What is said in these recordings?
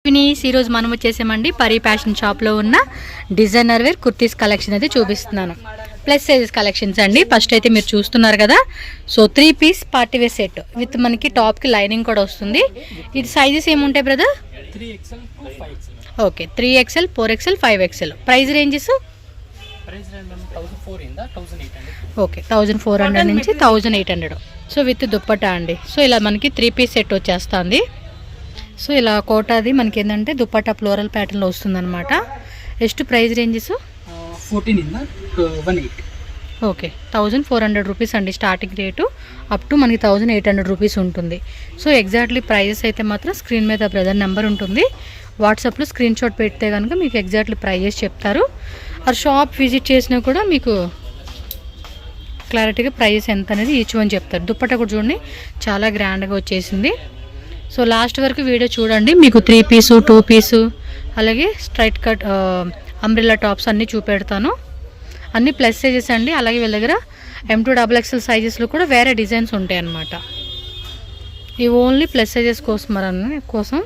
Finish ఈరోజు మనం వచ్చేసామండి పరీ ఫ్యాషన్ షాప్లో ఉన్న డిజైనర్ వేర్ కుర్తీస్ కలెక్షన్ అయితే చూపిస్తున్నాను. ప్లస్ సైజెస్ కలెక్షన్స్ అండి. ఫస్ట్ అయితే మీరు చూస్తున్నారు కదా, so 3 piece party wear set with మనకి టాప్కి లైనింగ్ కూడా వస్తుంది. ఇది సైజెస్ ఏముంటాయి brother? 3XL to 5XL. Okay, 3XL 4XL 5XL. Price ranges? Price range 1400 okay, 1400 నుంచి 1800. సో విత్ దుప్పటా అండి. సో ఇలా మనకి 3 పీస్ సెట్ వచ్చేస్తుంది. సో ఇలా కోటాది మనకి ఏంటంటే దుప్పటా ఫ్లోరల్ ప్యాటర్న్లో వస్తుందన్నమాట. ಎಷ್ಟು price ranges? 14 to 18. Okay, 1400 rupees అండి స్టార్టింగ్ రేటు. అప్ టు మనకి 1800 రూపీస్ ఉంటుంది. సో ఎగ్జాక్ట్లీ ప్రైజెస్ అయితే మాత్రం స్క్రీన్ మీద బ్రదర్ నెంబర్ ఉంటుంది. వాట్సాప్లో స్క్రీన్ షాట్ పెడితే కనుక మీకు ఎగ్జాక్ట్లీ ప్రైజెస్ చెప్తారు. ఆ షాప్ విజిట్ చేసినా కూడా మీకు క్లారిటీగా ప్రైజెస్ ఎంత అనేది ఈచ్ వన్ చెప్తారు. దుప్పటా కూడా చూడండి చాలా గ్రాండ్గా వచ్చేసింది. సో లాస్ట్ వరకు వీడియో చూడండి, మీకు 3 పీసు 2 పీసు అలాగే స్ట్రైట్ కట్ అంబ్రెల్లా టాప్స్ అన్నీ చూపెడతాను. అన్నీ ప్లస్ సైజెస్ అండి. అలాగే వీళ్ళ దగ్గర M2 XXL సైజెస్లో కూడా వేరే డిజైన్స్ ఉంటాయి అన్నమాట. ఇవి ఓన్లీ ప్లస్ సైజెస్ కోసం.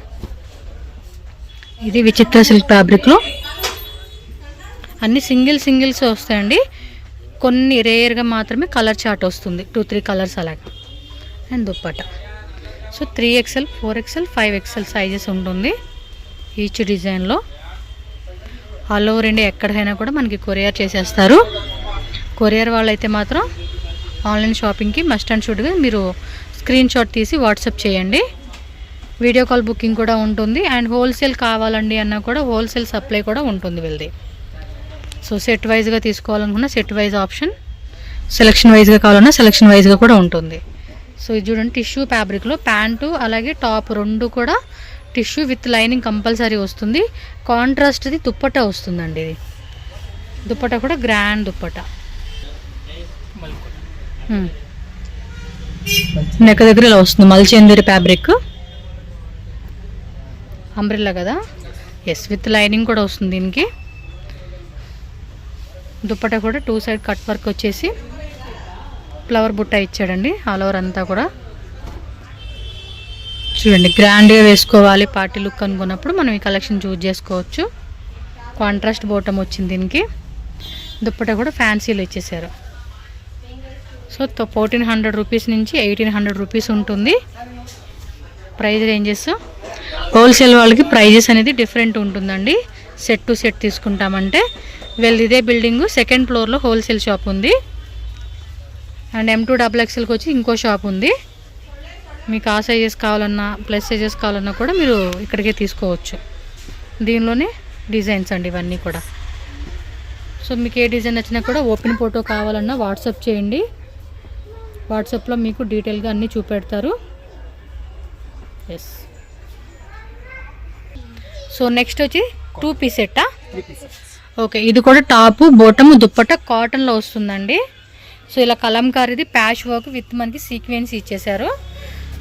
ఇది విచిత్ర సిల్క్ ఫ్యాబ్రిక్లో అన్ని సింగిల్స్ వస్తాయండి. కొన్ని రేర్గా మాత్రమే కలర్ చార్ట్ వస్తుంది, 2-3 కలర్స్ అలాగా. And dupatta so 3XL 4XL 5XL sizes ఉంటుంది ఈచ్ డిజైన్లో. ఆల్ ఓవర్ ఇండియా ఎక్కడికైనా కూడా మనకి కొరియర్ చేసేస్తారు. కొరియర్ వాళ్ళైతే మాత్రం ఆన్లైన్ షాపింగ్కి మస్ట్ అండ్ షుడ్గా మీరు స్క్రీన్ షాట్ తీసి వాట్సాప్ చేయండి. వీడియో కాల్ బుకింగ్ కూడా ఉంటుంది. అండ్ హోల్సేల్ కావాలండి అన్నా కూడా హోల్సేల్ సప్లై కూడా ఉంటుంది వీళ్ళది. సో సెట్ వైజ్గా తీసుకోవాలనుకున్నా సెట్ వైజ్ ఆప్షన్, సెలెక్షన్ వైజ్గా కావాలన్నా సెలెక్షన్ వైజ్గా కూడా ఉంటుంది. సో ఇది చూడండి టిష్యూ ఫ్యాబ్రిక్లో ప్యాంటు అలాగే టాప్ రెండు కూడా టిష్యూ విత్ లైనింగ్ కంపల్సరీ వస్తుంది. కాంట్రాస్ట్ది దుప్పటా వస్తుందండి. ఇది దుప్పటా కూడా గ్రాండ్ దుప్పటా. నెక్ దగ్గర ఇలా వస్తుంది మల్చేందరి ఫ్యాబ్రిక్, అంబ్రెల్లా కదా. ఎస్, విత్ లైనింగ్ కూడా వస్తుంది దీనికి. దుప్పటా కూడా 2 సైడ్ కట్ వర్క్ వచ్చేసి ఫ్లవర్ బుట్ట ఇచ్చాడండి ఆల్ ఓవర్ అంతా కూడా. చూడండి గ్రాండ్గా వేసుకోవాలి పార్టీ లుక్ అనుకున్నప్పుడు మనం ఈ కలెక్షన్ చూస్ చేసుకోవచ్చు. కాంట్రాస్ట్ బోటం వచ్చింది దీనికి. దుప్పటా కూడా ఫ్యాన్సీలో ఇచ్చేసారు. సో 1400 రూపీస్ నుంచి 1800 రూపీస్ ఉంటుంది ప్రైస్ రేంజెస్. హోల్సేల్ వాళ్ళకి ప్రైజెస్ అనేది డిఫరెంట్ ఉంటుందండి. సెట్ టు సెట్ తీసుకుంటామంటే వీళ్ళది ఇదే బిల్డింగు 2nd ఫ్లోర్లో హోల్సేల్ షాప్ ఉంది. అండ్ M2 XXLకి వచ్చి ఇంకో షాప్ ఉంది. మీకు ఆ సైజెస్ కావాలన్నా ప్లస్ సైజెస్ కావాలన్నా కూడా మీరు ఇక్కడికే తీసుకోవచ్చు. దీనిలోనే డిజైన్స్ అండి ఇవన్నీ కూడా. సో మీకు ఏ డిజైన్ నచ్చినా కూడా ఓపెన్ ఫోటో కావాలన్నా వాట్సాప్ చేయండి. వాట్సాప్లో మీకు డీటెయిల్గా అన్నీ చూపెడతారు. ఎస్. సో నెక్స్ట్ వచ్చి 2 పీస్ సెట్టా? 3 pieces. ఓకే, ఇది కూడా టాపు బోటము దుప్పట్టా కాటన్లో వస్తుందండి. సో ఇలా కలంకారీది ప్యాచ్ వర్క్ విత్ మనకి సీక్వెన్స్ ఇచ్చేసారు.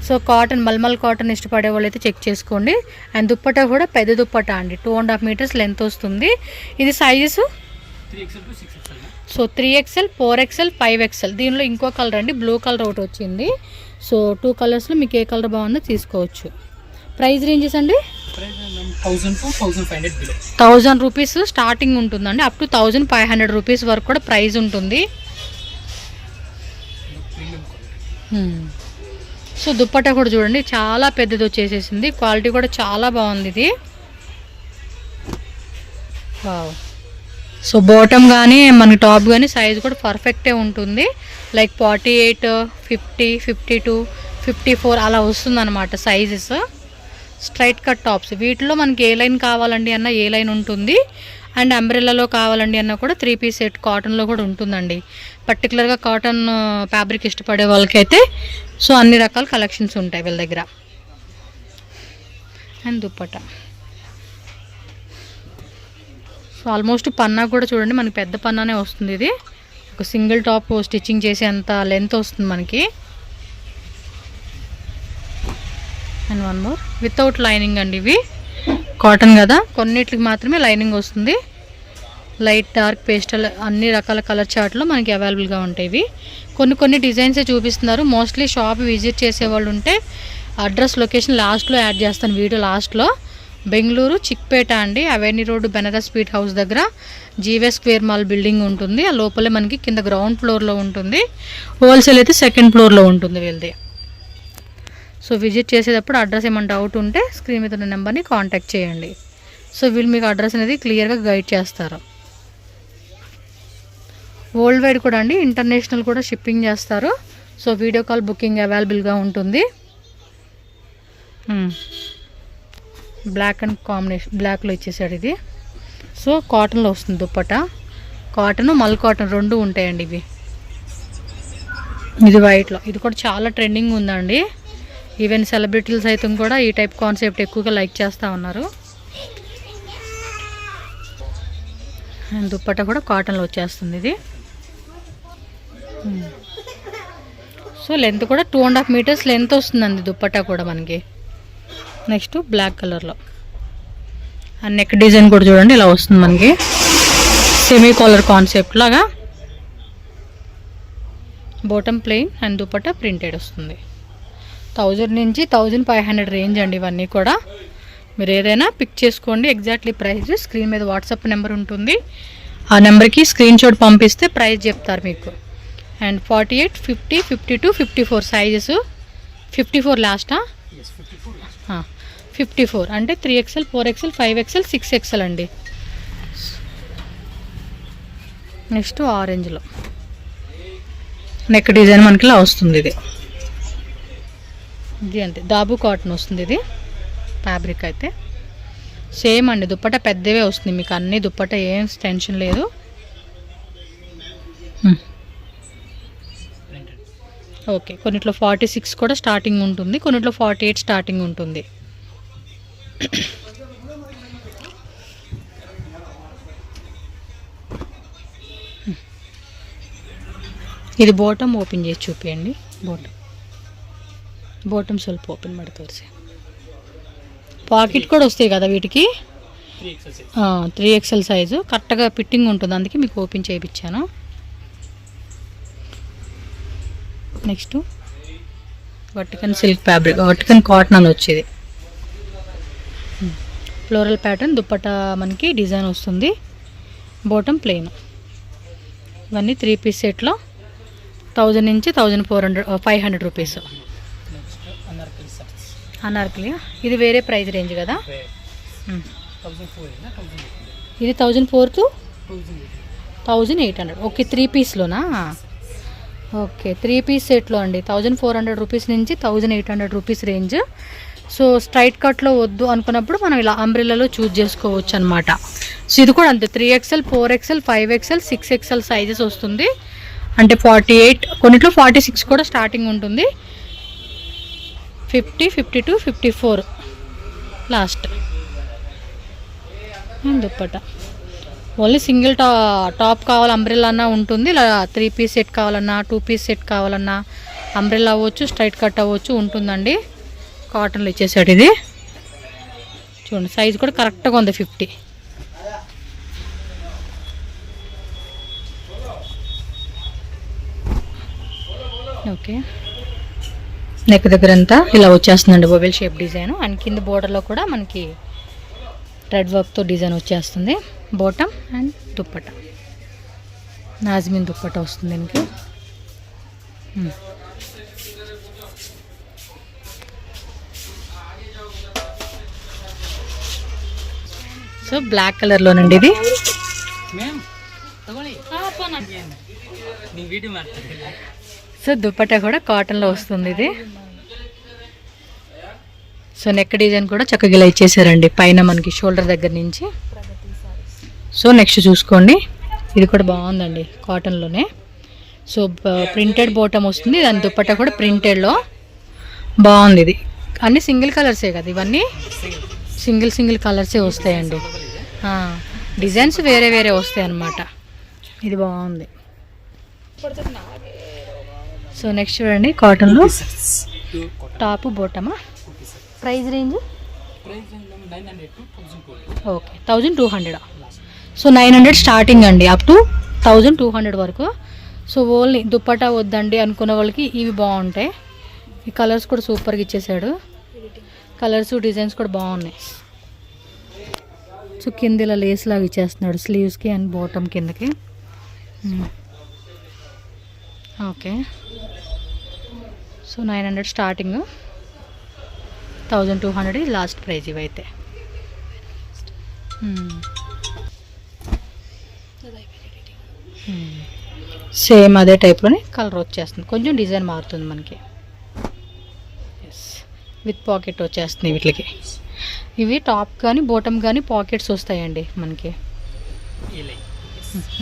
సో కాటన్ మల్మల్ కాటన్ ఇష్టపడే వాళ్ళు అయితే చెక్ చేసుకోండి. అండ్ దుప్పట్టా కూడా పెద్ద దుప్పట్టా అండి, 2.5 మీటర్స్ లెంత్ వస్తుంది. ఇది sizes 3XL to 6XL. So 3XL 4XL 5XL. దీనిలో ఇంకో కలర్ అండి, బ్లూ కలర్ ఒకటి వచ్చింది. సో 2 కలర్స్లో మీకు ఏ కలర్ బాగుందో తీసుకోవచ్చు. ప్రైస్ రేంజెస్ అండి? Price 1000 to 1500 below. 1000 rupees starting ఉంటుందండి. అప్ టు 1500 రూపీస్ వరకు కూడా ప్రైస్ ఉంటుంది. సో దుప్పట్టా కూడా చూడండి చాలా పెద్దది వచ్చేసేసింది. క్వాలిటీ కూడా చాలా బాగుంది ఇది. వావ్. సో బాటమ్ కానీ మనకి టాప్ కానీ సైజ్ కూడా పర్ఫెక్టే ఉంటుంది. లైక్ 48, 50, 52, 54 అలా వస్తుందన్నమాట సైజెస్. స్ట్రైట్ కట్ టాప్స్ వీటిలో మనకి ఏ లైన్ కావాలండి అన్న ఏ లైన్ ఉంటుంది. అండ్ అంబ్రెల్లాలో కావాలండి అన్న కూడా 3 పీస్ సెట్ కాటన్లో కూడా ఉంటుందండి. పర్టికులర్గా కాటన్ ఫ్యాబ్రిక్ ఇష్టపడే వాళ్ళకైతే సో అన్ని రకాల కలెక్షన్స్ ఉంటాయి వీళ్ళ దగ్గర. అండ్ దుప్పటా సో ఆల్మోస్ట్ పన్నా కూడా చూడండి మనకి పెద్ద పన్నానే వస్తుంది. ఇది ఒక సింగిల్ టాప్ స్టిచ్చింగ్ చేసే అంత లెంత్ వస్తుంది మనకి. అండ్ 1 మోర్ వితౌట్ లైనింగ్ అండి. ఇవి కాటన్ కదా, కొన్నిటికి మాత్రమే లైనింగ్ వస్తుంది. లైట్ డార్క్ పేస్టల్ అన్ని రకాల కలర్ చార్ట్లో మనకి అవైలబుల్గా ఉంటాయి. ఇవి కొన్ని డిజైన్సే చూపిస్తున్నారు. మోస్ట్లీ షాప్ విజిట్ చేసే వాళ్ళు ఉంటే అడ్రస్ లొకేషన్ లాస్ట్లో యాడ్ చేస్తాను వీడియో లాస్ట్లో. బెంగళూరు చిక్పేట అండి, avenue road Benaras sweet house దగ్గర జీవే స్క్వేర్ మాల్ బిల్డింగ్ ఉంటుంది. ఆ లోపలే మనకి కింద గ్రౌండ్ ఫ్లోర్లో ఉంటుంది. హోల్సేల్ అయితే సెకండ్ ఫ్లోర్లో ఉంటుంది వీళ్ళది. సో విజిట్ చేసేటప్పుడు అడ్రస్ ఏమైనా డౌట్ ఉంటే స్క్రీన్ మీద ఉన్న నెంబర్ని కాంటాక్ట్ చేయండి. సో వీళ్ళు మీకు అడ్రస్ అనేది క్లియర్గా గైడ్ చేస్తారు. వరల్డ్ వైడ్ కూడా అండి, ఇంటర్నేషనల్ కూడా షిప్పింగ్ చేస్తారు. సో వీడియో కాల్ బుకింగ్ అవైలబుల్గా ఉంటుంది. బ్లాక్ అండ్ కాంబినేషన్, బ్లాక్లో ఇచ్చేసాడు ఇది. సో కాటన్లో వస్తుంది దుప్పట. కాటన్ మల్ కాటన్ రెండు ఉంటాయండి ఇవి. ఇది వైట్లో, ఇది కూడా చాలా ట్రెండింగ్ ఉందండి. ఈవెన్ సెలబ్రిటీలు సైతం కూడా ఈ టైప్ కాన్సెప్ట్ ఎక్కువగా లైక్ చేస్తూ ఉన్నారు. దుప్పట కూడా కాటన్లో వచ్చేస్తుంది ఇది. సో లెంత్ కూడా 2.5 మీటర్స్ లెంత్ వస్తుందండి దుప్పట కూడా మనకి. నెక్స్ట్ బ్లాక్ కలర్లో నెక్ డిజైన్ కూడా చూడండి ఇలా వస్తుంది మనకి, సెమీ కాలర్ కాన్సెప్ట్ లాగా. Bottom plain and dupatta printed వస్తుంది. 1000 నుంచి 1500 రేంజ్ అండి ఇవన్నీ కూడా. మీరు ఏదైనా పిక్ చేసుకోండి. ఎగ్జాక్ట్లీ ప్రైస్ స్క్రీన్ మీద వాట్సాప్ నెంబర్ ఉంటుంది. ఆ నెంబర్కి స్క్రీన్ షాట్ పంపిస్తే ప్రైస్ చెప్తారు మీకు. And 48, 50, 52, 54 sizes. 54 లాస్టా? 54 అంటే 3XL, 4XL, 5XL, 6XL అండి. నెక్స్ట్ ఆరెంజ్లో నెక్ డిజైన్ మనకి ఇలా వస్తుంది. ఇది అంతే, దాబు కాటన్ వస్తుంది. ఇది ఫ్యాబ్రిక్ అయితే సేమ్ అండి. దుప్పట పెద్దవే వస్తుంది మీకు అన్ని. దుప్పట ఏం టెన్షన్ లేదు. ఓకే, కొన్నిట్లో 46 కూడా స్టార్టింగ్ ఉంటుంది, కొన్నిట్లో 48 స్టార్టింగ్ ఉంటుంది. ఇది బాటమ్ ఓపెన్ చేసి చూపించండి. బాటమ్ ಸ್ವಲ್ಪ ఓపెన్ ಮಾಡಿ ತೋರಿಸಿ. పాకెట్ కూడా వస్తాయి కదా వీటికి. 3XL సైజు కరెక్ట్గా ఫిట్టింగ్ ఉంటుంది, అందుకే మీకు ఓపెన్ చేయించాను. నెక్స్ట్ వర్టికన్ సిల్క్ ఫ్యాబ్రిక్, వర్టికన్ కాటన్ అని వచ్చేది. ఫ్లోరల్ ప్యాటర్న్ దుప్పట మనకి డిజైన్ వస్తుంది. Bottom plain. ఇవన్నీ 3 పీస్ సెట్లో 1000 నుంచి 500 రూపీస్. అనార్కలి ఇది వేరే ప్రైస్ రేంజ్ కదా. ఇది 1004 to 1800. ఓకే, 3 పీస్లోనా? ఓకే, 3 పీస్ సెట్లో అండి. 1400 రూపీస్ నుంచి 1800 రూపీస్ రేంజ్. సో స్ట్రైట్ కట్లో వద్దు అనుకున్నప్పుడు మనం ఇలా అంబ్రెల్లాలో చూజ్ చేసుకోవచ్చు అనమాట. సో ఇది కూడా అంతే, 3XL, 4XL, 5XL, 6XL sizes వస్తుంది. అంటే 48, కొన్నిట్లో 46 కూడా స్టార్టింగ్ ఉంటుంది. 50, 52, 54 last. Dupatta only single top కావాలి అంబ్రెల్లా అన్నా ఉంటుంది. ఇలా 3 పీస్ సెట్ కావాలన్నా, 2 పీస్ సెట్ కావాలన్నా అంబ్రెల్లా అవ్వచ్చు, స్ట్రైట్ కట్ అవ్వచ్చు ఉంటుందండి. కాటన్లో ఇచ్చేసాడు ఇది. చూడండి సైజ్ కూడా కరెక్ట్గా ఉంది, 50. ఓకే, నెక్ దగ్గర అంతా ఇలా వచ్చేస్తుందండి ఓవెల్ షేప్ డిజైన్. అండ్ కింద బోర్డర్లో కూడా మనకి థ్రెడ్ వర్క్తో డిజైన్ వచ్చేస్తుంది. బాటమ్ అండ్ దుప్పట నాజ్మిన్ దుప్పట వస్తుంది దీనికి. సో బ్లాక్ కలర్లోనండి ఇది. సో దుప్పట కూడా కాటన్లో వస్తుంది ఇది. సో నెక్ డిజైన్ కూడా చక్కగా ఇలా ఇచ్చేసారండి పైన మనకి షోల్డర్ దగ్గర నుంచి. సో నెక్స్ట్ చూసుకోండి, ఇది కూడా బాగుందండి కాటన్లోనే. సో ప్రింటెడ్ బాటమ్ వస్తుంది, దాని దుప్పట కూడా ప్రింటెడ్లో బాగుంది. ఇది అన్నీ సింగిల్ కలర్సే కదా, ఇవన్నీ సింగిల్ కలర్సే వస్తాయండి. డిజైన్స్ వేరే వేరే వస్తాయి అన్నమాట. ఇది బాగుంది. సో నెక్స్ట్ చూడండి కాటన్లో టాప్ బాటమా. Price range okay 1200. So 900 starting అండి, అప్ టు 1200 వరకు. సో ఓన్లీ దుప్పటా వద్దండి అనుకున్న వాళ్ళకి ఇవి బాగుంటాయి. ఈ కలర్స్ కూడా సూపర్గా ఇచ్చేసాడు. కలర్స్ డిజైన్స్ కూడా బాగున్నాయి. సో కింద ఇలా లేస్ లాగా ఇచ్చేస్తున్నాడు స్లీవ్స్కి అండ్ బాటమ్ కిందకి. Okay, so 900 starting, 1200 last price ఇవైతే. సేమ్ అదే టైప్లోనే కలర్ వచ్చేస్తుంది, కొంచెం డిజైన్ మారుతుంది మనకి. ఎస్, విత్ పాకెట్ వచ్చేస్తుంది వీటికి. ఇవి టాప్ కానీ బాటమ్ కానీ పాకెట్స్ వస్తాయండి మనకి.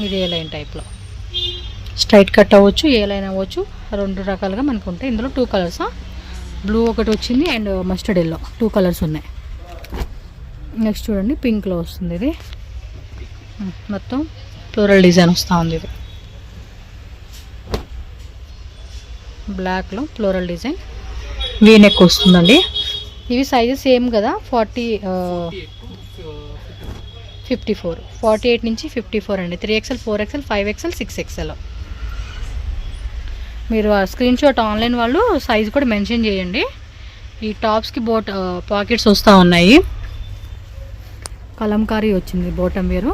ఇది ఏ లైన్ టైప్లో స్ట్రైట్ కట్ అవ్వచ్చు, ఏ లైన్ అవ్వచ్చు, 2 రకాలుగా మనకు ఉంటాయి. ఇందులో 2 కలర్స్, బ్లూ ఒకటి వచ్చింది అండ్ మస్టర్డ్ ఎల్లో, 2 కలర్స్ ఉన్నాయి. నెక్స్ట్ చూడండి పింక్లో వస్తుంది ఇది, మొత్తం ఫ్లోరల్ డిజైన్ వస్తూ ఉంది. ఇది బ్లాక్లో ఫ్లోరల్ డిజైన్, వీ నెక్ వస్తుందండి. ఇవి సైజెస్ సేమ్ కదా, 54, 48 నుంచి 54 అండి. 3XL, 4XL, 5XL, 6XL. మీరు ఆ స్క్రీన్ షాట్ ఆన్లైన్ వాళ్ళు సైజ్ కూడా మెన్షన్ చేయండి. ఈ టాప్స్కి పాకెట్స్ వస్తూ ఉన్నాయి. కలంకారీ వచ్చింది బాటమ్ వేరు.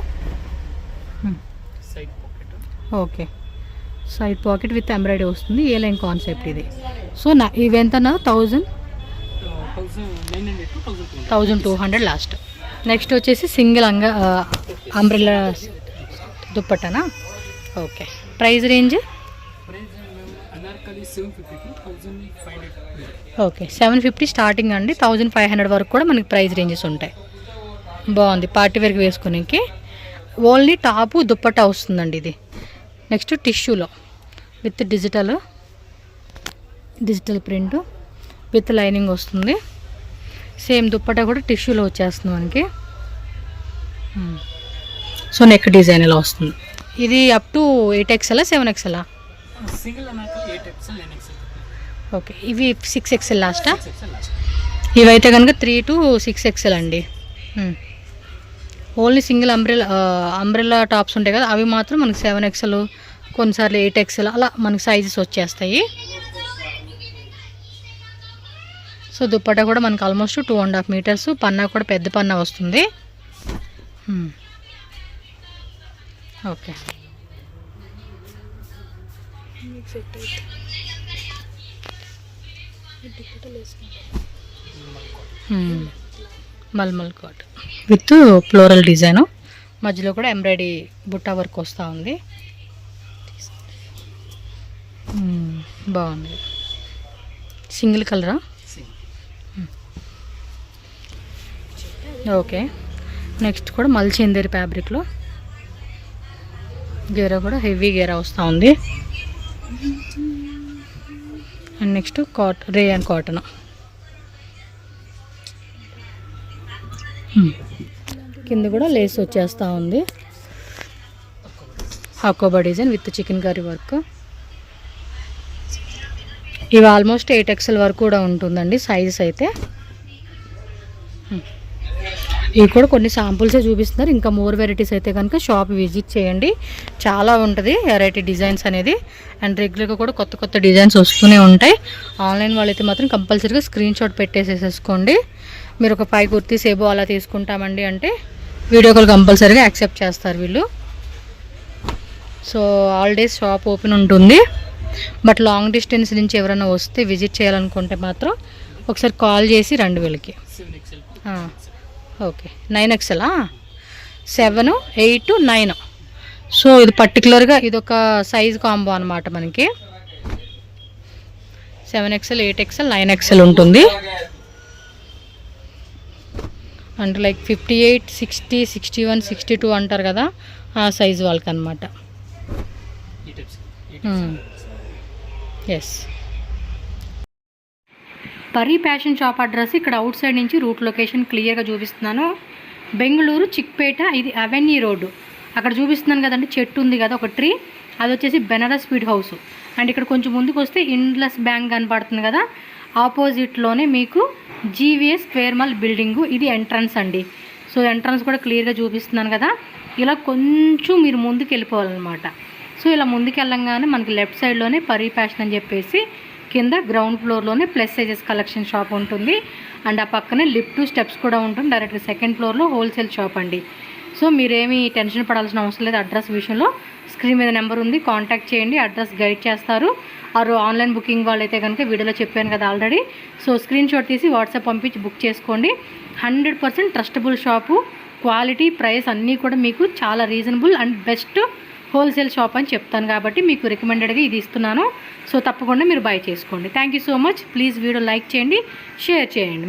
Okay, side pocket with embroidery వస్తుంది, ఏ లైన్ కాన్సెప్ట్ ఇది. సో ఇవి ఎంత అన్నారు? 1200 లాస్ట్. నెక్స్ట్ వచ్చేసి సింగిల్ అంబ్రెల్లా దుప్పట్టనా. Okay, price range okay 750 starting అండి, 1500 వరకు కూడా మనకి ప్రైస్ రేంజెస్ ఉంటాయి. బాగుంది, పార్టీ వేర్కి వేసుకునేకి. ఓన్లీ టాపు దుప్పట్టా వస్తుందండి ఇది. నెక్స్ట్ టిష్యూలో with digital print with lining వస్తుంది. సేమ్ దుప్పట్టా కూడా టిష్యూలో వచ్చేస్తుంది మనకి. సో నెక్ డిజైన్ ఇలా వస్తుంది. ఇది up to 8XL, 7XL. Okay, ఇవి 6XL లాస్టా? ఇవైతే కనుక 3 to 6XL అండి. ఓన్లీ సింగిల్ అంబ్రెల్లా టాప్స్ ఉంటాయి కదా, అవి మాత్రం మనకి 7XL, కొన్నిసార్లు 8XL అలా మనకి సైజెస్ వచ్చేస్తాయి. సో దుప్పట్టా కూడా మనకి ఆల్మోస్ట్ 2.5 మీటర్స్, పన్నా కూడా పెద్ద పన్నా వస్తుంది. ఓకే, మల్మల్ కాట్ విత్ ఫ్లోరల్ డిజైన్, మధ్యలో కూడా ఎంబ్రాయిడరీ బుట్టా వర్క్ వస్తూ ఉంది. బాగుంది, సింగిల్ కలరా? ఓకే, నెక్స్ట్ కూడా మల్చేందేరి ఫ్యాబ్రిక్లో గేరా కూడా హెవీ గేరా వస్తూ ఉంది. And next rayon cotton. కింద కూడా లేస్ వచ్చేస్తూ ఉంది, Hakoba design with chicken curry work. ఇవి ఆల్మోస్ట్ 8XL వరకు కూడా ఉంటుందండి సైజెస్ అయితే. ఇవి కూడా కొన్ని శాంపుల్సే చూపిస్తున్నారు, ఇంకా మోర్ వెరైటీస్ అయితే కనుక షాప్ విజిట్ చేయండి, చాలా ఉంటుంది వెరైటీ డిజైన్స్ అనేది. అండ్ రెగ్యులర్గా కూడా కొత్త కొత్త డిజైన్స్ వస్తూనే ఉంటాయి. ఆన్లైన్ వాళ్ళైతే మాత్రం కంపల్సరీగా స్క్రీన్ షాట్ పెట్టేసేసుకోండి. మీరు ఒక 5 కుర్తీస్ ఏబో అలా తీసుకుంటామండి అంటే వీడియో కాల్ కంపల్సరీగా యాక్సెప్ట్ చేస్తారు వీళ్ళు. So all days shop open ఉంటుంది, బట్ లాంగ్ డిస్టెన్స్ నుంచి ఎవరైనా వస్తే విజిట్ చేయాలనుకుంటే మాత్రం ఒకసారి కాల్ చేసి రండి వీళ్ళకి. Okay, 9XL, 7, 8, 9. సో ఇది పర్టికులర్గా ఇదొక సైజ్ కాంబో అనమాట మనకి. 7XL, 8XL, 9XL ఉంటుంది. అంటే లైక్ 58, 60, 61, 62 అంటారు కదా, ఆ సైజు వాళ్ళకి అనమాట. Yes, Pari fashion shop address ఇక్కడ అవుట్ సైడ్ నుంచి రూట్ లొకేషన్ క్లియర్గా చూపిస్తున్నాను. బెంగళూరు చిక్పేట, ఇది అవెన్యూ రోడ్డు. అక్కడ చూపిస్తున్నాను కదండి, చెట్టు ఉంది కదా ఒక ట్రీ, అది వచ్చేసి బెనారస్ స్వీట్ హౌస్. అండ్ ఇక్కడ కొంచెం ముందుకు వస్తే ఇండ్లస్ బ్యాంక్ కనపడుతుంది కదా, ఆపోజిట్లోనే మీకు జీవీఎస్ స్క్వేర్ మాల్ బిల్డింగు, ఇది ఎంట్రన్స్ అండి. సో ఎంట్రన్స్ కూడా క్లియర్గా చూపిస్తున్నాను కదా. ఇలా కొంచెం మీరు ముందుకు వెళ్ళిపోవాలన్నమాట. సో ఇలా ముందుకు వెళ్ళంగానే మనకి లెఫ్ట్ సైడ్లోనే పరీ ఫ్యాషన్ అని చెప్పేసి కింద గ్రౌండ్ ఫ్లోర్లోనే ప్లస్ సైజెస్ కలెక్షన్ షాప్ ఉంటుంది. అండ్ ఆ పక్కనే లిఫ్ట్ స్టెప్స్ కూడా ఉంటుంది. డైరెక్ట్గా సెకండ్ ఫ్లోర్లో హోల్సేల్ షాప్ అండి. సో మీరేమీ టెన్షన్ పడాల్సిన అవసరం లేదు. అడ్రస్ విషయంలో స్క్రీన్ మీద నెంబర్ ఉంది, కాంటాక్ట్ చేయండి, అడ్రస్ గైడ్ చేస్తారు. ఆన్లైన్ బుకింగ్ వాళ్ళైతే కనుక వీడియోలో చెప్పాను కదా ఆల్రెడీ. సో స్క్రీన్ షాట్ తీసి వాట్సాప్ పంపించి బుక్ చేసుకోండి. 100% ట్రస్టబుల్ షాపు, క్వాలిటీ, ప్రైస్ అన్నీ కూడా మీకు చాలా reasonable and best wholesale shop అని చెప్తాను కాబట్టి మీకు రికమెండెడ్గా ఇది ఇస్తున్నాను. సో తప్పకుండా మీరు బై చేసుకోండి. Thank you so much. Please video like చేయండి, షేర్ చేయండి.